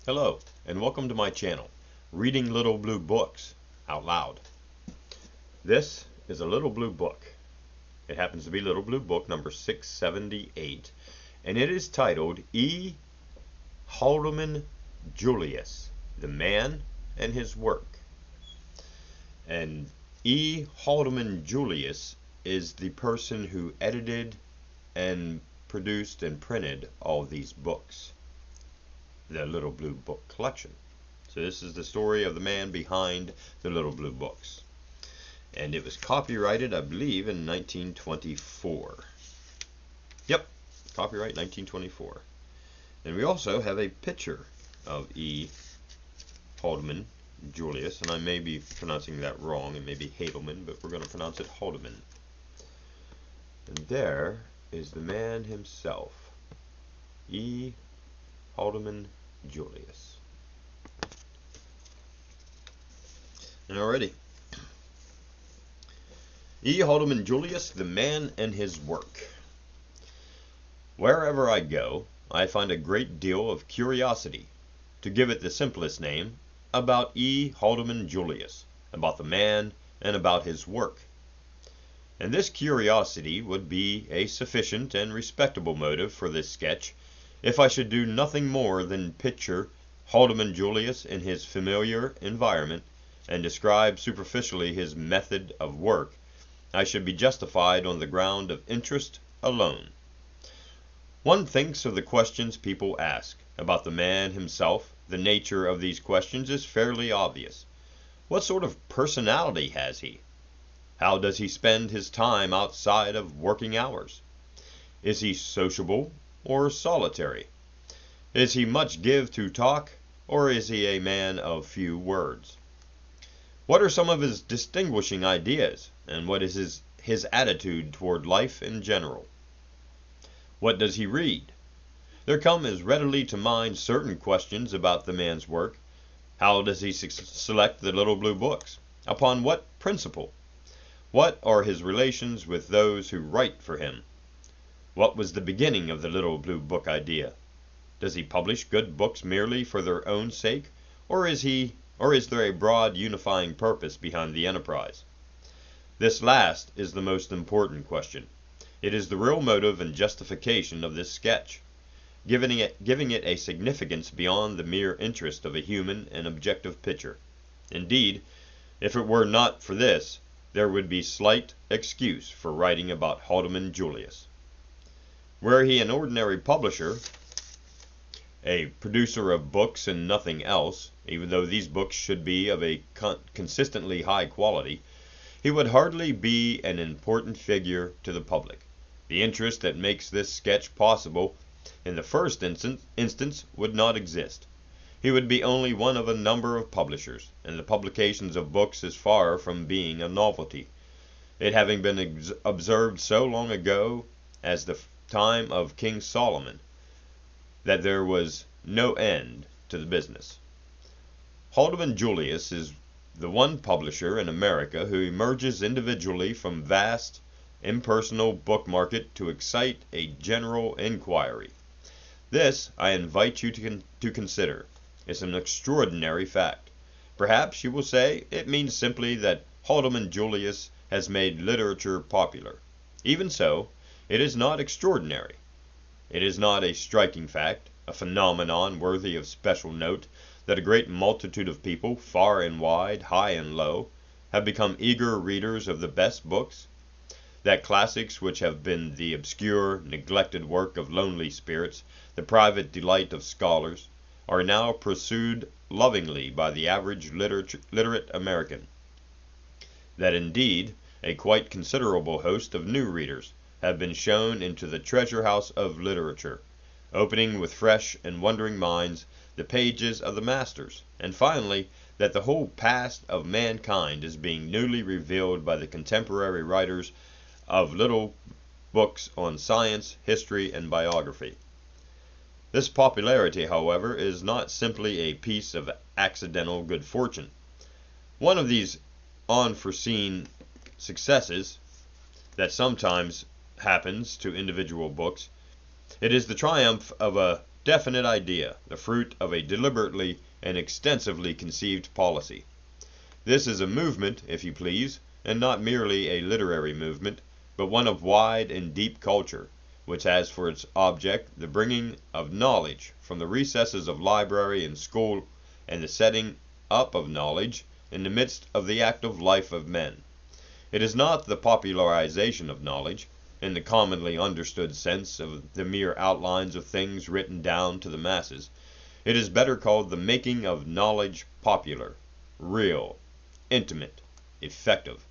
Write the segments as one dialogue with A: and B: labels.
A: Hello, and welcome to my channel, Reading Little Blue Books Out Loud. This is a Little Blue Book. It happens to be Little Blue Book number 678, and it is titled E. Haldeman Julius, the Man and His Work. And E. Haldeman Julius is the person who edited and produced and printed all these books, the Little Blue Book collection. So this is the story of the man behind the Little Blue Books. And it was copyrighted, I believe, in 1924. Yep, copyright 1924. And we also have a picture of E. Haldeman Julius, and I may be pronouncing that wrong. It may be Haldeman, but we're going to pronounce it Haldeman. And there is the man himself, E. Haldeman Julius. And already, E. Haldeman Julius, the man and his work. Wherever I go, I find a great deal of curiosity, to give it the simplest name, about E. Haldeman Julius, about the man and about his work. And this curiosity would be a sufficient and respectable motive for this sketch if I should do nothing more than picture Haldeman Julius in his familiar environment and describe superficially his method of work. I should be justified on the ground of interest alone. One thinks of the questions people ask about the man himself. The nature of these questions is fairly obvious. What sort of personality has he? How does he spend his time outside of working hours? Is he sociable or solitary? Is he much give to talk, or is he a man of few words? What are some of his distinguishing ideas, and what is his attitude toward life in general? What does he read? There come as readily to mind certain questions about the man's work. How does he select the Little Blue Books? Upon what principle? What are his relations with those who write for him? What was the beginning of the Little Blue Book idea? Does he publish good books merely for their own sake, or is there a broad unifying purpose behind the enterprise? This last is the most important question. It is the real motive and justification of this sketch, giving it a significance beyond the mere interest of a human and objective picture. Indeed, if it were not for this, there would be slight excuse for writing about Haldeman Julius. Were he an ordinary publisher, a producer of books and nothing else, even though these books should be of a consistently high quality, he would hardly be an important figure to the public. The interest that makes this sketch possible in the first instance would not exist. He would be only one of a number of publishers, and the publications of books is far from being a novelty, it having been observed so long ago as the time of King Solomon, that there was no end to the business. Haldeman Julius is the one publisher in America who emerges individually from vast, impersonal book market to excite a general inquiry. This, I invite you to consider. It's an extraordinary fact. Perhaps you will say it means simply that Haldeman Julius has made literature popular. Even so, it is not extraordinary. It is not a striking fact, a phenomenon worthy of special note, that a great multitude of people, far and wide, high and low, have become eager readers of the best books, that classics which have been the obscure, neglected work of lonely spirits, the private delight of scholars, are now pursued lovingly by the average literate American. That indeed a quite considerable host of new readers have been shown into the treasure house of literature, opening with fresh and wondering minds the pages of the masters, and finally that the whole past of mankind is being newly revealed by the contemporary writers of little books on science, history, and biography. This popularity, however, is not simply a piece of accidental good fortune. One of these unforeseen successes that sometimes happens to individual books, it is the triumph of a definite idea, the fruit of a deliberately and extensively conceived policy. This is a movement, if you please, and not merely a literary movement, but one of wide and deep culture, which has for its object the bringing of knowledge from the recesses of library and school, and the setting up of knowledge in the midst of the active life of men. It is not the popularization of knowledge, in the commonly understood sense of the mere outlines of things written down to the masses. It is better called the making of knowledge popular, real, intimate, effective,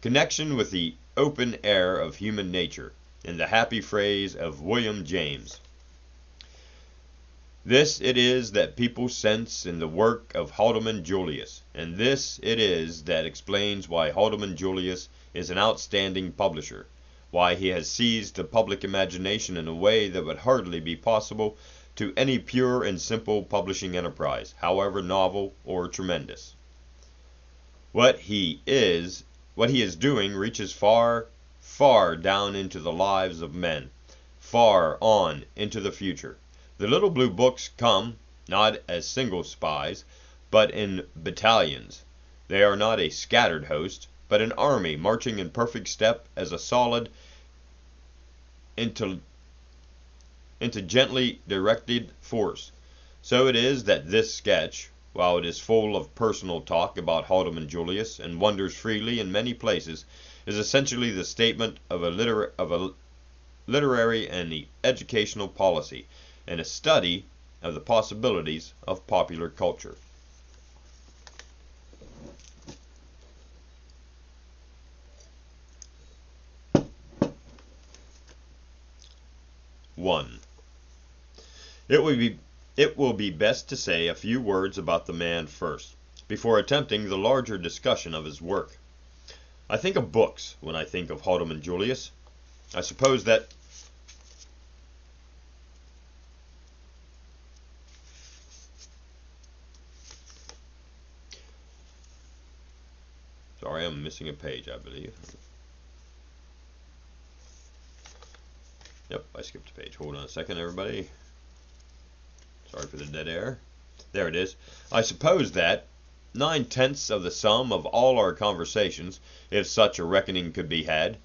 A: connection with the open air of human nature, in the happy phrase of William James. This it is that people sense in the work of Haldeman Julius, and this it is that explains why Haldeman Julius is an outstanding publisher, why he has seized the public imagination in a way that would hardly be possible to any pure and simple publishing enterprise, however novel or tremendous. What he is doing reaches far, far down into the lives of men, far on into the future. The little blue books come, not as single spies, but in battalions. They are not a scattered host, but an army marching in perfect step as a solid, gently directed force. So it is that this sketch, while it is full of personal talk about Haldeman Julius and wanders freely in many places, is essentially the statement of a literary and educational policy, and a study of the possibilities of popular culture. One. It will be best to say a few words about the man first, before attempting the larger discussion of his work. I think of books when I think of Haldeman Julius. I suppose that Sorry, I'm missing a page, I believe. Yep, I skipped a page. Hold on a second, everybody. Sorry for the dead air. There it is. I suppose that 9/10 of the sum of all our conversations, if such a reckoning could be had,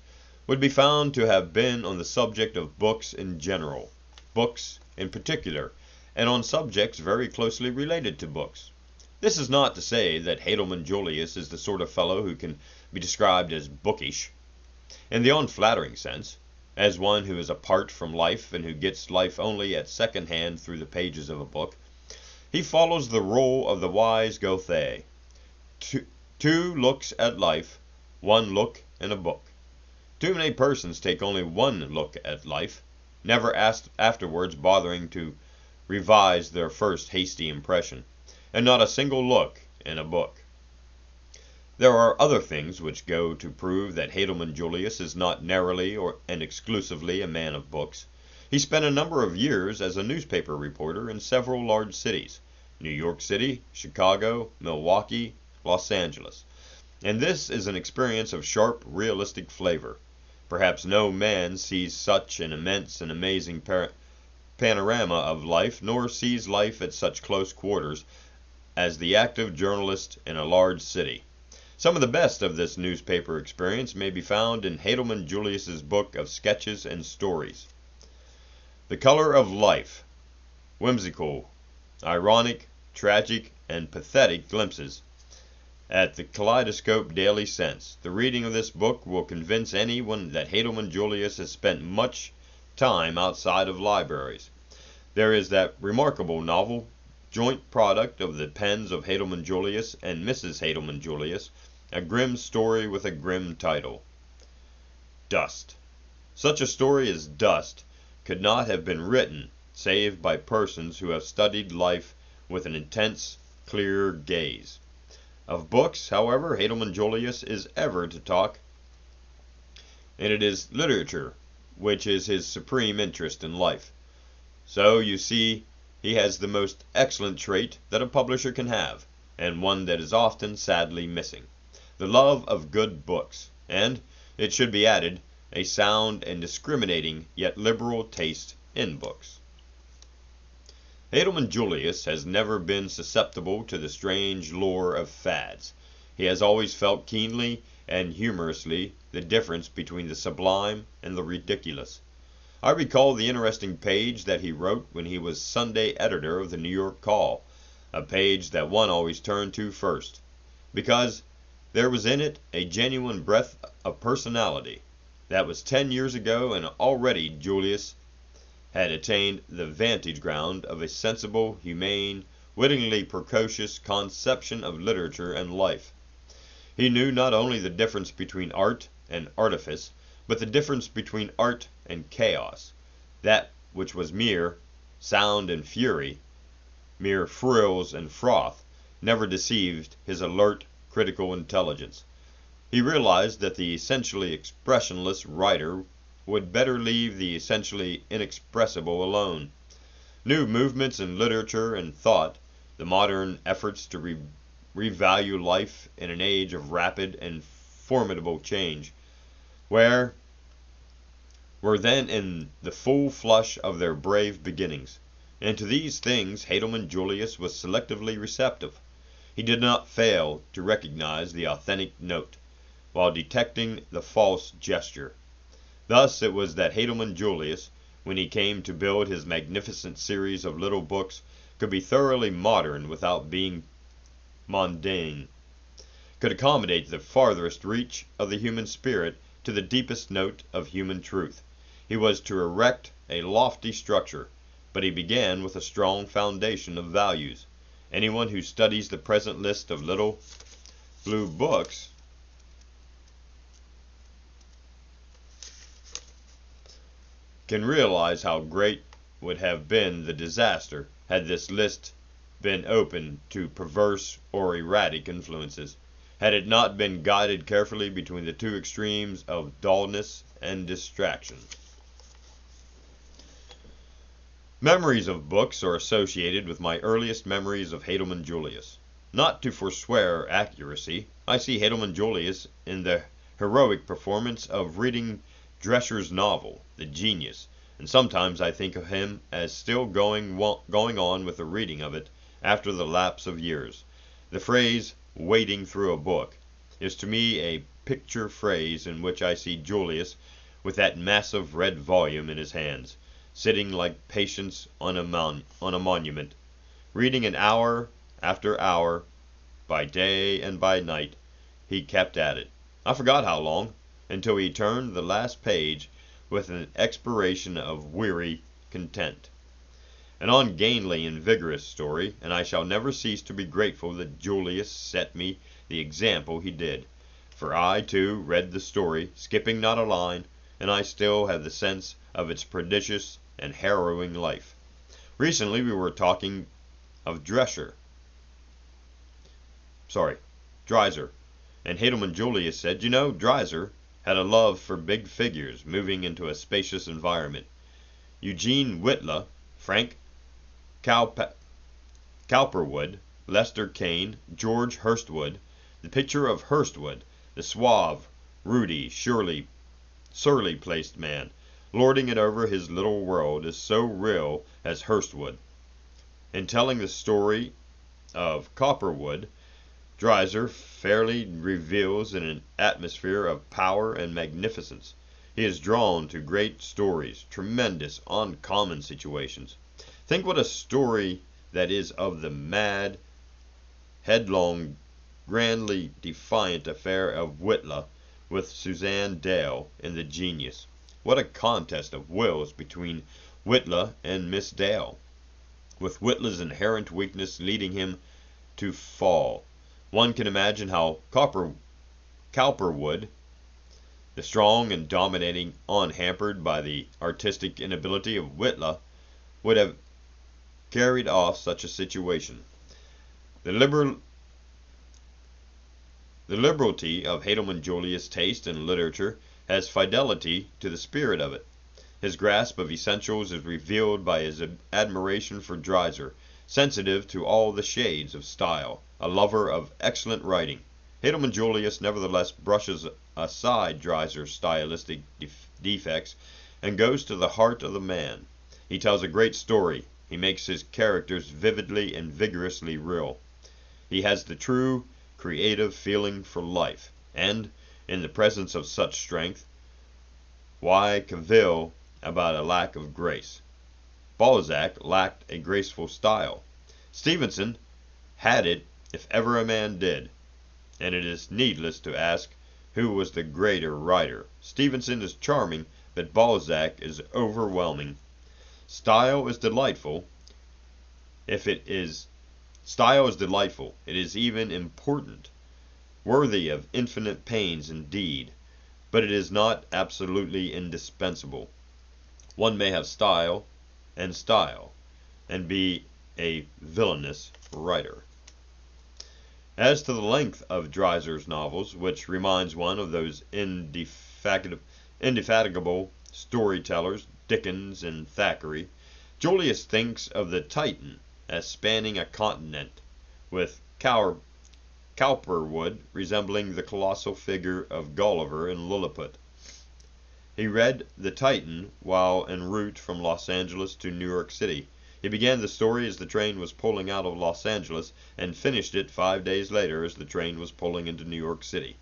A: would be found to have been on the subject of books in general, books in particular, and on subjects very closely related to books. This is not to say that Haldeman Julius is the sort of fellow who can be described as bookish, in the unflattering sense, as one who is apart from life and who gets life only at second hand through the pages of a book. He follows the rule of the wise Goethe. Two looks at life, one look in a book. Too many persons take only one look at life, never afterwards bothering to revise their first hasty impression, and not a single look in a book. There are other things which go to prove that Haldeman Julius is not narrowly and exclusively a man of books. He spent a number of years as a newspaper reporter in several large cities, New York City, Chicago, Milwaukee, Los Angeles, and this is an experience of sharp, realistic flavor. Perhaps no man sees such an immense and amazing panorama of life, nor sees life at such close quarters, as the active journalist in a large city. Some of the best of this newspaper experience may be found in Haldeman Julius's book of sketches and stories. The Color of Life, whimsical, ironic, tragic, and pathetic glimpses at the kaleidoscope daily sense. The reading of this book will convince anyone that Haldeman Julius has spent much time outside of libraries. There is that remarkable novel, joint product of the pens of Haldeman Julius and Mrs. Haldeman Julius, a grim story with a grim title. Dust. Such a story as Dust could not have been written save by persons who have studied life with an intense, clear gaze. Of books, however, Haldeman Julius is ever to talk, and it is literature which is his supreme interest in life. So, you see, he has the most excellent trait that a publisher can have, and one that is often sadly missing: the love of good books, and, it should be added, a sound and discriminating yet liberal taste in books. Haldeman Julius has never been susceptible to the strange lure of fads. He has always felt keenly and humorously the difference between the sublime and the ridiculous. I recall the interesting page that he wrote when he was Sunday editor of the New York Call, a page that one always turned to first, because there was in it a genuine breath of personality. That was 10 years ago, and already Julius had attained the vantage ground of a sensible, humane, wittingly precocious conception of literature and life. He knew not only the difference between art and artifice, but the difference between art and chaos. That which was mere sound and fury, mere frills and froth, never deceived his alert, critical intelligence. He realized that the essentially expressionless writer would better leave the essentially inexpressible alone. New movements in literature and thought, the modern efforts to revalue life in an age of rapid and formidable change, were then in the full flush of their brave beginnings, and to these things Haldeman Julius was selectively receptive. He did not fail to recognize the authentic note, while detecting the false gesture. Thus it was that Haldeman Julius, when he came to build his magnificent series of little books, could be thoroughly modern without being mundane, could accommodate the farthest reach of the human spirit to the deepest note of human truth. He was to erect a lofty structure, but he began with a strong foundation of values. Anyone who studies the present list of little blue books can realize how great would have been the disaster had this list been open to perverse or erratic influences, had it not been guided carefully between the two extremes of dullness and distraction. Memories of books are associated with my earliest memories of Haldeman Julius. Not to forswear accuracy, I see Haldeman Julius in the heroic performance of reading Drescher's novel, The Genius, and sometimes I think of him as still going on with the reading of it after the lapse of years. The phrase, wading through a book, is to me a picture phrase in which I see Julius with that massive red volume in his hands, sitting like Patience on a monument, reading an hour after hour, by day and by night. He kept at it. I forgot how long, until he turned the last page with an expiration of weary content. An ungainly and vigorous story, and I shall never cease to be grateful that Julius set me the example he did, for I, too, read the story, skipping not a line, and I still have the sense of its prodigious and harrowing life. Recently we were talking of Dreiser, and Haldeman Julius said, "You know, Dreiser had a love for big figures moving into a spacious environment. Eugene Whitla, Frank Cowperwood, Lester Kane, George Hurstwood, the picture of Hurstwood, the suave, ruddy, surly-placed man, lording it over his little world, is so real as Hurstwood." In telling the story of Cowperwood, Dreiser fairly reveals in an atmosphere of power and magnificence. He is drawn to great stories, tremendous, uncommon situations. Think what a story that is of the mad, headlong, grandly defiant affair of Whitla with Suzanne Dale in The Genius. What a contest of wills between Whitla and Miss Dale, with Whitla's inherent weakness leading him to fall. One can imagine how Cowperwood, the strong and dominating, unhampered by the artistic inability of Whitla, would have carried off such a situation. The liberality of Haldeman Julius' taste in literature has fidelity to the spirit of it. His grasp of essentials is revealed by his admiration for Dreiser, sensitive to all the shades of style, a lover of excellent writing. Haldeman Julius nevertheless brushes aside Dreiser's stylistic defects and goes to the heart of the man. He tells a great story. He makes his characters vividly and vigorously real. He has the true, creative feeling for life, and, in the presence of such strength, why cavil about a lack of grace? Balzac lacked a graceful style. Stevenson had it if ever a man did, and it is needless to ask who was the greater writer. Stevenson is charming, but Balzac is overwhelming. Style is delightful. It is even important, worthy of infinite pains indeed, but it is not absolutely indispensable. One may have style, and be a villainous writer. As to the length of Dreiser's novels, which reminds one of those indefatigable storytellers, Dickens and Thackeray, Julius thinks of the Titan as spanning a continent, with Cowperwood resembling the colossal figure of Gulliver in Lilliput. He read The Titan while en route from Los Angeles to New York City. He began the story as the train was pulling out of Los Angeles and finished it 5 days later as the train was pulling into New York City.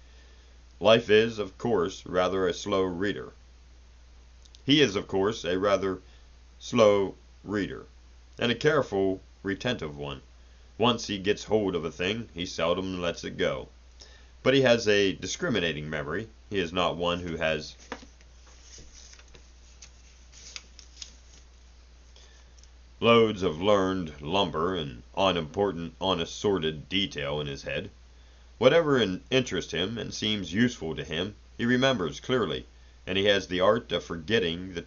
A: Life is, of course, rather a slow reader. He is, of course, a rather slow reader, and a careful, retentive one. Once he gets hold of a thing, he seldom lets it go. But he has a discriminating memory. He is not one who has loads of learned lumber and unimportant, unassorted detail in his head. Whatever interests him and seems useful to him, he remembers clearly, and he has the art of forgetting the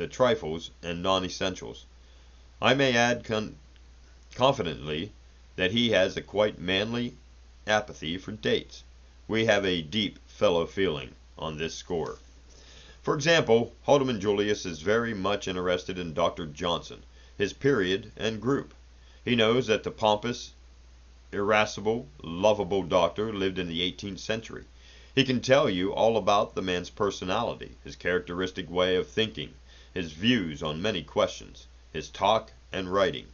A: trifles and non-essentials. I may add confidently that he has a quite manly apathy for dates. We have a deep fellow feeling on this score. For example, Haldeman Julius is very much interested in Dr. Johnson, his period and group. He knows that the pompous, irascible, lovable doctor lived in the 18th century. He can tell you all about the man's personality, his characteristic way of thinking, his views on many questions, his talk and writing,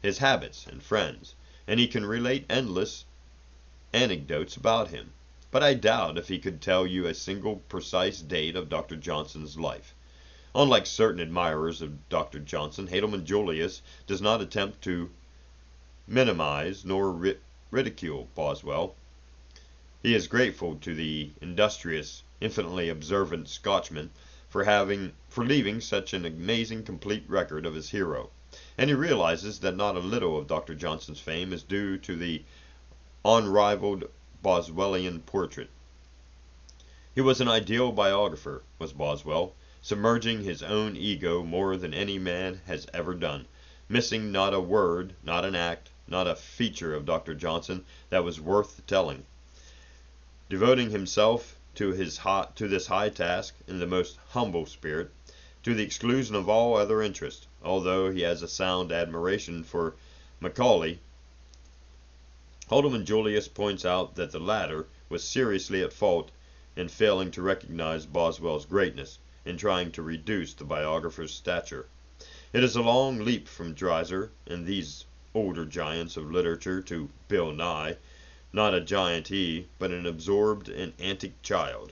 A: his habits and friends, and he can relate endless anecdotes about him. But I doubt if he could tell you a single precise date of Dr. Johnson's life. Unlike certain admirers of Dr. Johnson, Haldeman Julius does not attempt to minimize nor ridicule Boswell. He is grateful to the industrious, infinitely observant Scotchman for leaving such an amazing complete record of his hero, and he realizes that not a little of Dr. Johnson's fame is due to the unrivaled Boswellian portrait. He was an ideal biographer, was Boswell, submerging his own ego more than any man has ever done, missing not a word, not an act, not a feature of Dr. Johnson that was worth telling, devoting himself to this high task in the most humble spirit, to the exclusion of all other interest, although he has a sound admiration for Macaulay. Haldeman Julius points out that the latter was seriously at fault in failing to recognize Boswell's greatness, in trying to reduce the biographer's stature. It is a long leap from Dreiser and these older giants of literature to Bill Nye, not a giant he, but an absorbed and antic child.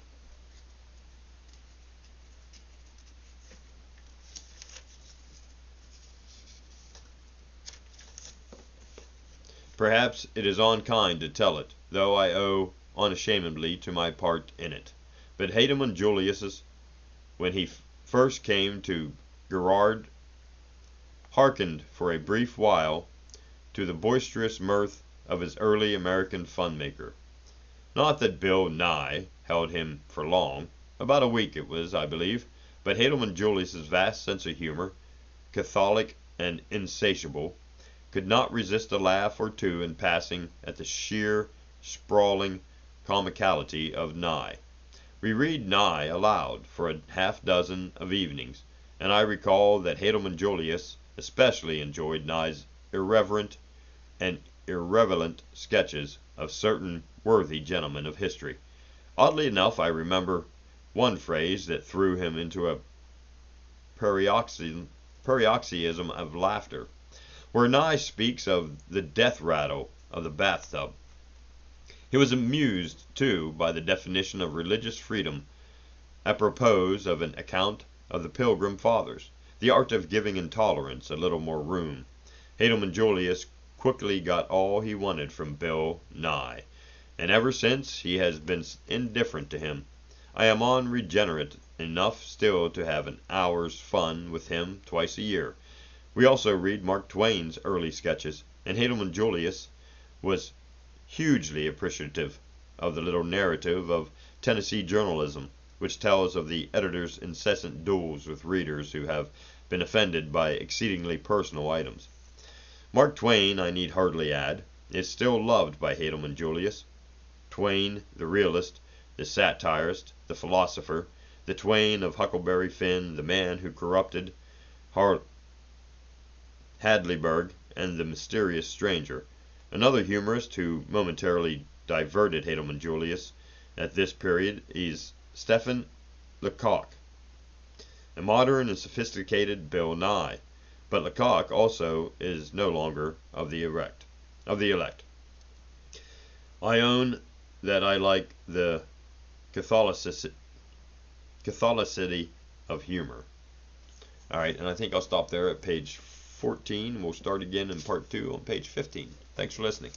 A: Perhaps it is unkind to tell it, though I owe unashamedly to my part in it. But Haldeman Julius, when he first came to Gerard, hearkened for a brief while to the boisterous mirth of his early American fun-maker. Not that Bill Nye held him for long. About a week it was, I believe, but Haldeman Julius's vast sense of humor, catholic and insatiable, could not resist a laugh or two in passing at the sheer, sprawling comicality of Nye. We read Nye aloud for a half-dozen of evenings, and I recall that Haldeman Julius especially enjoyed Nye's irreverent and irrelevant sketches of certain worthy gentlemen of history. Oddly enough, I remember one phrase that threw him into a paroxysm paroxysm of laughter, where Nye speaks of the death rattle of the bathtub. He was amused, too, by the definition of religious freedom apropos of an account of the Pilgrim Fathers, the art of giving intolerance a little more room. Haldeman Julius quickly got all he wanted from Bill Nye, and ever since he has been indifferent to him. I am unregenerate enough still to have an hour's fun with him twice a year. We also read Mark Twain's early sketches, and Haldeman Julius was hugely appreciative of the little narrative of Tennessee journalism, which tells of the editor's incessant duels with readers who have been offended by exceedingly personal items. Mark Twain, I need hardly add, is still loved by Haldeman Julius. Twain, the realist, the satirist, the philosopher, the Twain of Huckleberry Finn, the man who corrupted Hadleyburg, and the mysterious stranger. Another humorist who momentarily diverted Haldeman Julius at this period is Stephen Lecoq, a modern and sophisticated Bill Nye, but Lecoq also is no longer of the elect. I own that I like the Catholicity of humor. Alright, and I think I'll stop there at page 14. We'll start again in part 2 on page 15. Thanks for listening.